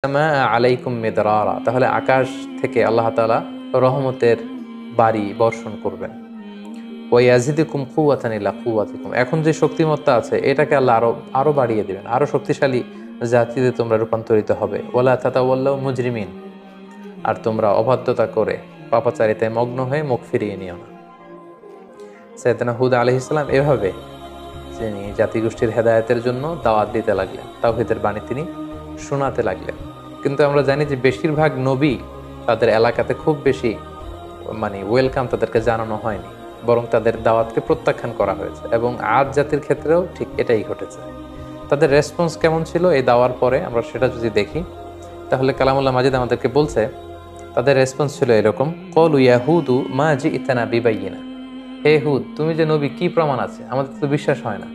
আলাইকুম মিদরারা, তাহলে আকাশ থেকে আল্লাহ তাআলা রহমতের বাড়ি বর্ষণ করবেন। ওয়ায়াজিদুকুম কুওয়াতান ইলা কুওয়াতিকুম, এখন যে শক্তিমত্তা আছে এটাকে আল্লাহ আরো আরো বাড়িয়ে দিবেন, আরো শক্তিশালী জাতিতে তোমরা রূপান্তরিত হবে। ওয়ালা তাতাওয়াল্লাউ মুজরিমিন, আর তোমরা অবাধ্যতা করে পাপাচারিতায় মগ্ন হয়ে মুখ ফিরিয়ে নিও না। সাইয়েদনা হুদ আলাইহিস সালাম এভাবে তিনি জাতিগোষ্ঠীর হেদায়েতের জন্য দাওয়াত দিতে লাগলেন, তাওহীদের বাণী তিনি শোনাতে লাগলেন। কিন্তু আমরা জানি যে বেশিরভাগ নবী তাদের এলাকাতে খুব বেশি ওয়েলকাম তাদেরকে জানানো হয়নি, বরং তাদের দাওয়াতকে প্রত্যাখ্যান করা হয়েছে। এবং আদ জাতির ক্ষেত্রেও ঠিক এটাই ঘটেছে। তাদের রেসপন্স কেমন ছিল এই দাওয়ার পরে আমরা সেটা যদি দেখি, তাহলে কালামুল্লাহ মাজিদ আমাদেরকে বলছে তাদের রেসপন্স ছিল এরকম: ক্বালু ইয়া হুদু মা জি'তানা বিবাইয়িনা, হে হুদ, তুমি যে নবী কি প্রমাণ আছে, আমাদের তো বিশ্বাস হয় না।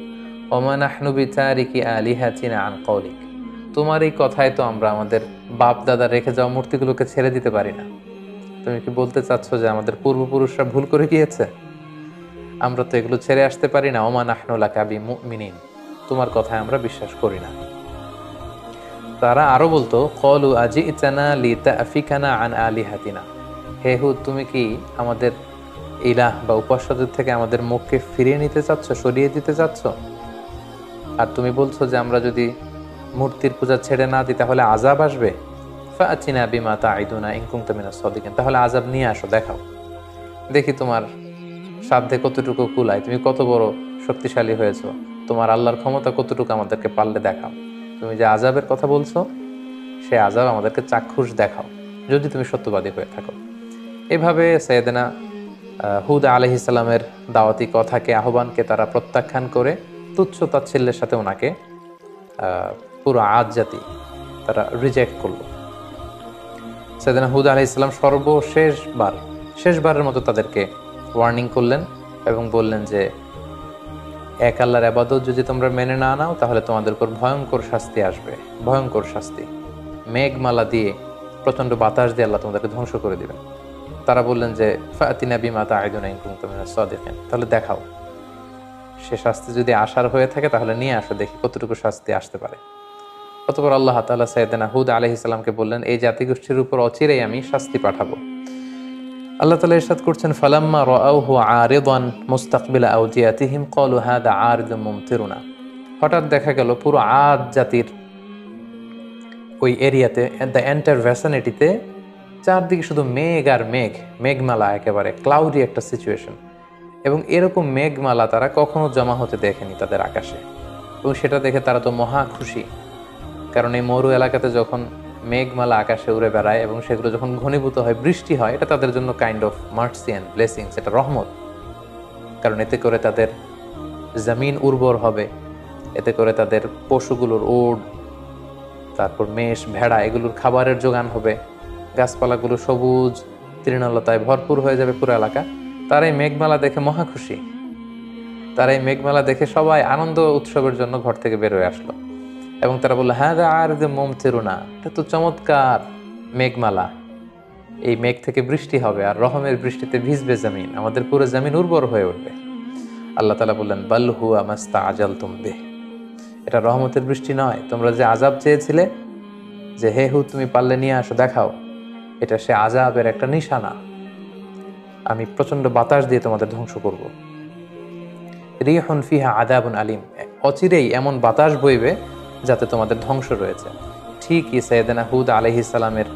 ওমা নাহনু বিতারিকি আলিহাতিনা আন কওলিক, তোমার এই কথায় তো আমরা আমাদের বাপ দাদা রেখে যাওয়া মূর্তিগুলোকে ছেড়ে দিতে পারি না। তুমি কি বলতে চাচ্ছ যে আমাদের পূর্বপুরুষরা ভুল করে গিয়েছে? আমরা তো এগুলো ছেড়ে আসতে পারি না। ওমা নাহনু লাকা বিমুমিনিন, তোমার কথায় আমরা বিশ্বাস করি না। তারা আরো বলতো ক্বালু আজি'তানা লিতাফিকানা আন আলিহাতিনা, হে হুদ, তুমি কি আমাদের ইলাহ বা উপাস্যদের থেকে আমাদের মুখকে ফিরিয়ে নিতে চাচ্ছ, সরিয়ে দিতে চাচ্ছ? আর তুমি বলছো যে আমরা যদি মূর্তির পূজা ছেড়ে না দিই তাহলে আযাব আসবে। ফাআতিনা বিমা তাঈদুনা ইন কুনতা মিনাস সাদিকিন, তাহলে আযাব নিয়ে আসো, দেখাও, দেখি তোমার সাধ্যে কতটুকু কুলায়, তুমি কত বড় শক্তিশালী হয়েছো, তোমার আল্লাহর ক্ষমতা কতটুকু আমাদেরকে পারলে দেখাও। তুমি যে আযাবের কথা বলছো সে আযাব আমাদেরকে চাক্ষুষ দেখাও, যদি তুমি সত্যবাদী হয়ে থাকো। এভাবে সাইয়েদনা হুদ আলাইহিস সালামের দাওয়াতি কথাকে, আহ্বানকে তারা প্রত্যাখ্যান করে তুচ্ছ তাচ্ছিল্যের সাথে ওনাকে পুরো আদ জাতি তারা রিজেক্ট করলো। সাইয়েদনা হুদ আলাইহিস সালাম শেষবারের মতো তাদেরকে ওয়ার্নিং করলেন এবং বললেন যে এক আল্লাহর ইবাদত যদি তোমরা মেনে না নাও তাহলে তোমাদের উপর ভয়ঙ্কর শাস্তি আসবে, ভয়ঙ্কর শাস্তি। মেঘমালা দিয়ে, প্রচণ্ড বাতাস দিয়ে আল্লাহ তোমাদেরকে ধ্বংস করে দিবেন। তারা বললেন যে ফাতিনা বিমা তাঈদুনা ইন কুনতুম মিনাস সাদিকিন, তাহলে দেখাও, সে শাস্তি যদি আসার হয়ে থাকে তাহলে নিয়ে আসো, দেখি কতটুকু শাস্তি আসতে পারে। অতঃপর আল্লাহ তাআলা সাইয়েদনা হুদ আলাইহিস সালামকে বললেন, এই জাতিগোষ্ঠীর উপর অচিরেই আমি শাস্তি পাঠাবো। আল্লাহ তাআলা ইরশাদ করছেন, ফালাম্মা রাআউহু আরিদান মুস্তাকবিলা আওদিয়াতিহিম ক্বালু হাযা আরিদুম মুমতিরুনা, হঠাৎ দেখা গেল পুরো আদ জাতির ওই এরিয়াতে, দ্য এন্টায়ার ভ্যাসিনিটিতে চারদিকে শুধু মেঘ আর মেঘ, মেঘমালা, একেবারে ক্লাউডি একটা সিচুয়েশন। এবং এরকম মেঘমালা তারা কখনো জমা হতে দেখেনি তাদের আকাশে, এবং সেটা দেখে তারা তো মহা খুশি। কারণ এই মরু এলাকাতে যখন মেঘমালা আকাশে উড়ে বেড়ায় এবং সেগুলো যখন ঘনীভূত হয়, বৃষ্টি হয়, এটা তাদের জন্য kind of mercy and blessings, এটা রহমত। কারণ এতে করে তাদের জমিন উর্বর হবে, এতে করে তাদের পশুগুলোর ওট, তারপর মেষ, ভেড়া, এগুলোর খাবারের যোগান হবে, গাছপালাগুলো সবুজ তৃণলতায় ভরপুর হয়ে যাবে পুরো এলাকা। তারা এই মেঘমালা দেখে মহা খুশি। তারা এই মেঘমালা দেখে সবাই আনন্দ উৎসবের জন্য ঘর থেকে বের হয়ে আসলো এবং তারা বললো, হ্যাঁ আরিদুম মুমতিরুনা, এটা তো চমৎকার মেঘমালা, এই মেঘ থেকে বৃষ্টি হবে আর রহমের বৃষ্টিতে ভিজবে জমিন, আমাদের পুরো জমিন উর্বর হয়ে উঠবে। আল্লাহ তাআলা বললেন, বাল হুয়া মাস্তাআজালতুম বিহ, এটা রহমতের বৃষ্টি নয়, তোমরা যে আযাব চেয়েছিলে যে হে হুদ তুমি পারলে নিয়ে আসো, দেখাও, এটা সে আযাবের একটা নিশানা। আমি প্রচন্ড বাতাস দিয়ে তোমাদের ধ্বংস করব। রিহুন ফিহা আযাবুন আলিম, অচিরেই এমন বাতাস বইবে যাতে তোমাদের ধ্বংস রয়েছে। ঠিকই সাইয়েদনা হুদ আলাইহিস সালামের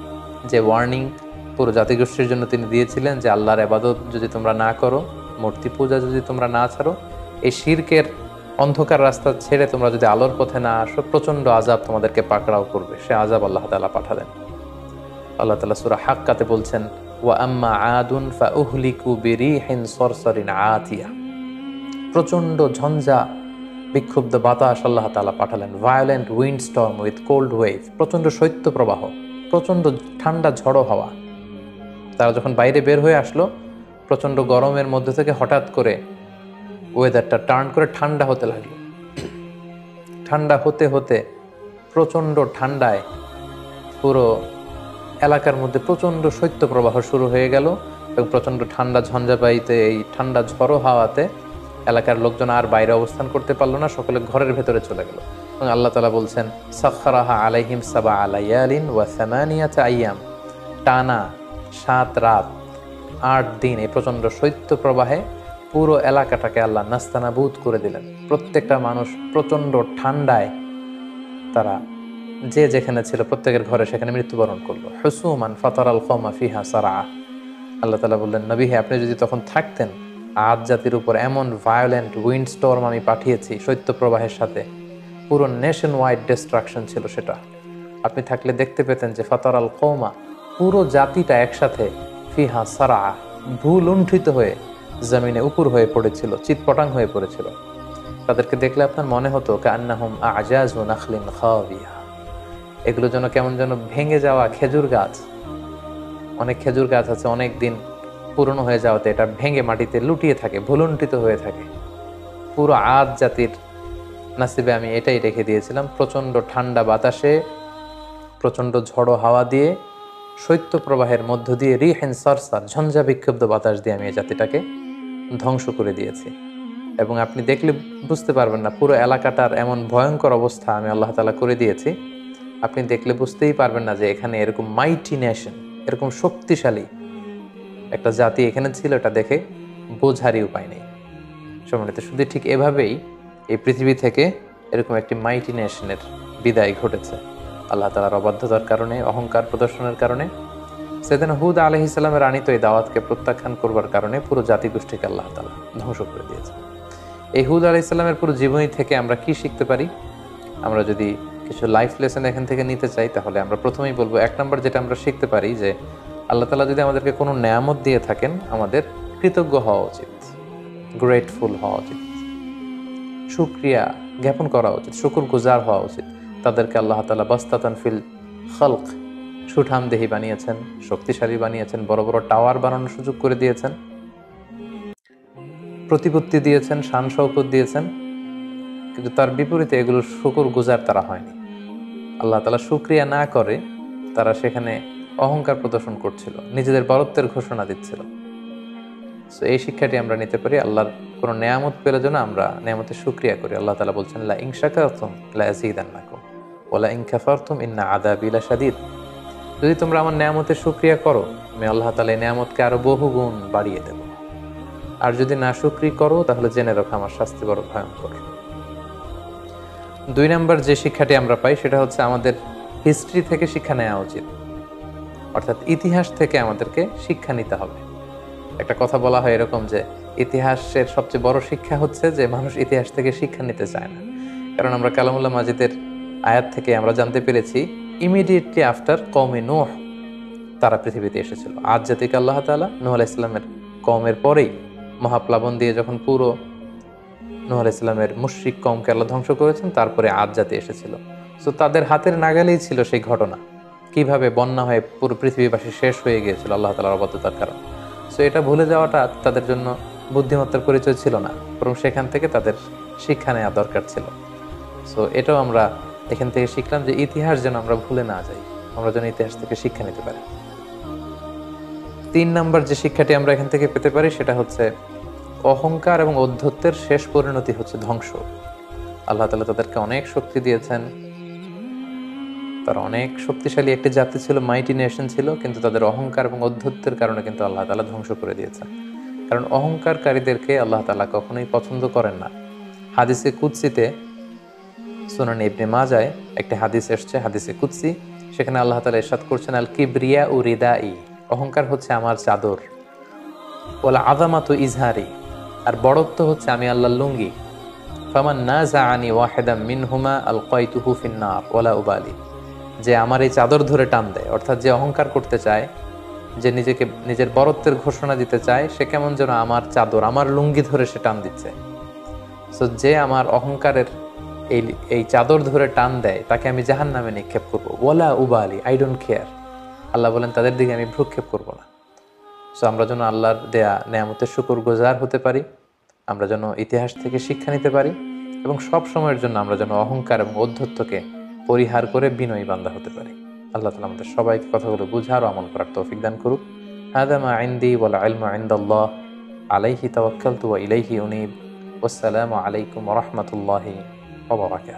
যে ওয়ার্নিং পুরো জাতিগোষ্ঠীর জন্য তিনি দিয়েছিলেন যে আল্লাহর ইবাদত যদি তোমরা না করো, মূর্তি পূজা যদি তোমরা না ছাড়ো, এই শিরকের অন্ধকার রাস্তা ছেড়ে তোমরা যদি আলোর পথে না আসো, প্রচন্ড আযাব তোমাদেরকে পাকড়াও করবে। সে আযাব আল্লাহ তাআলা পাঠালেন। আল্লাহ তাআলা সূরা হাক্কাতে বলছেন, ওয়া আম্মা আদুন ফাউহলিকু বিরিহিন সরসরিন আতিয়া, প্রচন্ড ঝঞ্ঝা বিক্ষুব্ধ বাতাস আল্লাহ তাআলা পাঠালেন। Violent wind storm with cold wave, প্রচন্ড শৈত্য প্রবাহ, প্রচন্ড ঠান্ডা ঝড়ো হাওয়া। তারা যখন বাইরে বের হয়ে আসলো, প্রচন্ড গরমের মধ্যে থেকে হঠাৎ করে ওয়েদারটা টার্ন করে ঠান্ডা হতে লাগলো। ঠান্ডা হতে হতে প্রচন্ড ঠান্ডায় পুরো এলাকার মধ্যে প্রচন্ড শৈত্য প্রবাহ শুরু হয়ে গেল এবং প্রচন্ড ঠান্ডা ঝঞ্ঝাবায়ুতে, এই ঠান্ডা ঝড়ো হাওয়াতে এলাকার লোকজন আর বাইরে অবস্থান করতে পারলো না, সকলে ঘরের ভেতরে চলে গেল। এবং আল্লাহ তাআলা বলছেন সাখখারাহা আলাইহিম সাবা লায়ালিন ওয়া সামানিয়াতা আইয়াম, টানা 7 রাত 8 দিন এই প্রচণ্ড শৈত্য প্রবাহে পুরো এলাকাটাকে আল্লাহ নাস্তানাবুদ করে দিলেন। প্রত্যেকটা মানুষ প্রচণ্ড ঠান্ডায় তারা যে যেখানে ছিল প্রত্যেকের ঘরে সেখানে মৃত্যুবরণ করলো। হুসুমান ফাতারাল কওমা ফিহা সারআ, আল্লাহ তাআলা বললেন নবী হে, আপনি যদি তখন থাকতেন, আদ জাতির উপর এমন ভায়োলেন্ট উইন্ড স্টর্ম আমি পাঠিয়েছি শৈত্য প্রবাহের সাথে, পুরো নেশন ওয়াইড ডিস্ট্রাকশন ছিল সেটা। আপনি থাকলে দেখতে পেতেন যে ফাতারাল কওমা, পুরো জাতিটা একসাথে ফিহা সারআ, ভূলুণ্ঠিত হয়ে জমিনে উপর হয়ে পড়েছিল, চিৎপটাং হয়ে পড়েছিল। তাদেরকে দেখলে আপনার মনে হতো কান্নাহুম আজাজু নাখলিন খাওয়িয়া, এগুলো যেন কেমন যেন ভেঙে যাওয়া খেজুর গাছ। অনেক খেজুর গাছ আছে অনেক দিন পুরনো হয়ে যাওয়াতে এটা ভেঙে মাটিতে লুটিয়ে থাকে, ভুলুণ্ঠিত হয়ে থাকে। পুরো আদ জাতির নাসিবে আমি এটাই রেখে দিয়েছিলাম। প্রচণ্ড ঠান্ডা বাতাসে, প্রচণ্ড ঝড়ো হাওয়া দিয়ে, শৈত্য প্রবাহের মধ্য দিয়ে, রিহিন সারসার, ঝঞ্ঝা বিক্ষুব্ধ বাতাস দিয়ে আমি এই জাতিটাকে ধ্বংস করে দিয়েছি। এবং আপনি দেখলে বুঝতে পারবেন না পুরো এলাকাটার এমন ভয়ঙ্কর অবস্থা আমি আল্লাহ তাআলা করে দিয়েছি। আপনি দেখলে বুঝতেই পারবেন না যে এখানে এরকম মাইটি নেশন, এরকম শক্তিশালী একটা জাতি এখানে ছিল, এটা দেখে বোঝারই উপায় নেই। সম্মানিত শুধু ঠিক এভাবেই এই পৃথিবী থেকে এরকম একটি মাইটি নেশনের বিদায় ঘটেছে আল্লাহ তাআলার অবাধ্যতার কারণে, অহংকার প্রদর্শনের কারণে। সেদিন হুদ আলাইহিস সালামের আনিত এই দাওয়াতকে প্রত্যাখ্যান করবার কারণে পুরো জাতিগোষ্ঠীকে আল্লাহ তাআলা ধ্বংস করে দিয়েছে। এই হুদ আলাইহিস সালামের পুরো জীবনী থেকে আমরা কি শিখতে পারি? আমরা যদি কিছু লাইফ লেসন এখান থেকে নিতে চাই, তাহলে আমরা প্রথমেই বলবো, 1 নম্বর যেটা আমরা শিখতে পারি যে আল্লাহ তাআলা যদি আমাদেরকে কোনো নেয়ামত দিয়ে থাকেন, আমাদের কৃতজ্ঞ হওয়া উচিত, গ্রেটফুল হওয়া উচিত, শুকরিয়া জ্ঞাপন করা উচিত, শুকুর গুজার হওয়া উচিত। তাদেরকে আল্লাহ তাআলা বাস্তাতান ফিল খালক, সুঠামদেহী বানিয়েছেন, শক্তিশালী বানিয়েছেন, বড় বড় টাওয়ার বানানোর সুযোগ করে দিয়েছেন, প্রতিপত্তি দিয়েছেন, শান শৌকত দিয়েছেন, কিন্তু তার বিপরীতে এগুলোর শুকুর গুজার তারা হয়নি। আল্লাহ তাআলা শুকরিয়া না করে তারা সেখানে অহংকার প্রদর্শন করছিল, নিজেদের বরত্বের ঘোষণা দিচ্ছিল। সো এই শিক্ষাটি আমরা নিতে পারি, আল্লাহর কোনো নেয়ামত পেলে যেন আমরা নেয়ামতের শুকরিয়া করি। আল্লাহ তাআলা বলছেন লা ইন শাকারতুম লা আযীদান্নাকুম ওয়া লা ইন কাফারতুম ইন্না আযাবি লাশাদীদ। যদি তোমরা আমার নেয়ামতের শুকরিয়া করো, আমি আল্লাহ তাআলা এই নেয়ামতকে আরো বহুগুণ বাড়িয়ে দেব। আর যদি না শুকরি করো, তাহলে জেনে রাখো আমার শাস্তি বড় ভয়ঙ্কর। 2 নম্বর যে শিক্ষাটি আমরা পাই সেটা হচ্ছে আমাদের হিস্ট্রি থেকে শিক্ষা নেওয়া উচিত, অর্থাৎ ইতিহাস থেকে আমাদেরকে শিক্ষা নিতে হবে। একটা কথা বলা হয় এরকম যে ইতিহাসের সবচেয়ে বড় শিক্ষা হচ্ছে যে মানুষ ইতিহাস থেকে শিক্ষা নিতে চায় না। কারণ আমরা কালামুল্লাহ মাজিদের আয়াত থেকে আমরা জানতে পেরেছি ইমিডিয়েটলি আফটার কওমে নূহ তারা পৃথিবীতে এসেছিল। আদ জাতিকে আল্লাহ তাআলা নূহ আলাইহিস সালামের কওমের পরেই মহাপ্লাবন দিয়ে যখন পুরো নূহ আলাইহিস সালামের মুশরিক কওমকে আল্লাহ ধ্বংস করেছেন, তারপরে আদ জাতি এসেছিল। সো তাদের হাতের নাগালেই ছিল সেই ঘটনা, কিভাবে বন্যা হয়ে পুরো পৃথিবীবাসী শেষ হয়ে গিয়েছিল আল্লাহ তাআলার অবাধ্যতার কারণে। সো এটা ভুলে যাওয়াটা তাদের জন্য বুদ্ধিমত্তার পরিচয় ছিল না, বরং সেখান থেকে তাদের শিক্ষা নেওয়া দরকার ছিল। সো এটাও আমরা এখান থেকে শিখলাম যে ইতিহাস যেন আমরা ভুলে না যাই, আমরা যেন ইতিহাস থেকে শিক্ষা নিতে পারি। 3 নম্বর যে শিক্ষাটি আমরা এখান থেকে পেতে পারি সেটা হচ্ছে অহংকার এবং ঔদ্ধত্যের শেষ পরিণতি হচ্ছে ধ্বংস। আল্লাহ তাআলা তাদেরকে অনেক শক্তি দিয়েছেন, তারা অনেক শক্তিশালী একটি জাতি ছিল, মাইটি নেশন ছিল, কিন্তু তাদের অহংকার এবং ঔদ্ধত্যের কারণে কিন্তু আল্লাহ তাআলা ধ্বংস করে দিয়েছেন। কারণ অহংকারকারীদেরকে আল্লাহ তাআলা কখনোই পছন্দ করেন না। হাদিসে কুদসিতে, সুনান ইবনে মাজায় একটি হাদিস এসেছে, হাদিসে কুদসি, সেখানে আল্লাহ তাআলা ইরশাদ করছেন আল কিবরিয়া উ রিদাই, অহংকার হচ্ছে আমার চাদর, ওয়াল আযামাতু ইজহারি, আর বড়ত্ব হচ্ছে আমি আল্লাহর লুঙ্গি। ফামান নাযাআনি ওয়াহিদাম মিনহুমা আলকাইতুহু ফিন-নার ওয়ালা উবালি, যে আমার এই চাদর ধরে টান দেয়, অর্থাৎ যে অহংকার করতে চায়, যে নিজেকে নিজের বরত্বের ঘোষণা দিতে চায়, সে কেমন যেন আমার চাদর, আমার লুঙ্গি ধরে সে টান দিচ্ছে। সো যে আমার অহংকারের এই চাদর ধরে টান দেয়, তাকে আমি জাহান্নামে নিক্ষেপ করবো। ওয়ালা উবালি, আই ডোন্ট কেয়ার। আল্লাহ বলেন তাদের দিকে আমি ভ্রুক্ষেপ করবো না। সো আমরা যেন আল্লাহর দেয়া নেয়ামতের শুকর গুজার হতে পারি, আমরা যেন ইতিহাস থেকে শিক্ষা নিতে পারি, এবং সব সময়ের জন্য আমরা যেন অহংকার এবং ঔদ্ধত্যকে পরিহার করে বিনয়ী বান্দা হতে পারি। আল্লাহ তাআলা আমাদের সবাইকে কথাগুলো বুঝার ও আমল করার তৌফিক দান করুক। হাযা মা ইনদি ওয়াল ইলমু ইনদাল্লাহ, আলাইহি তাওয়াক্কালতু ওয়া ইলাইহি উনীব। ওয়াসসালামু আলাইকুম ওয়া রাহমাতুল্লাহি ওয়া বারাকাতুহু।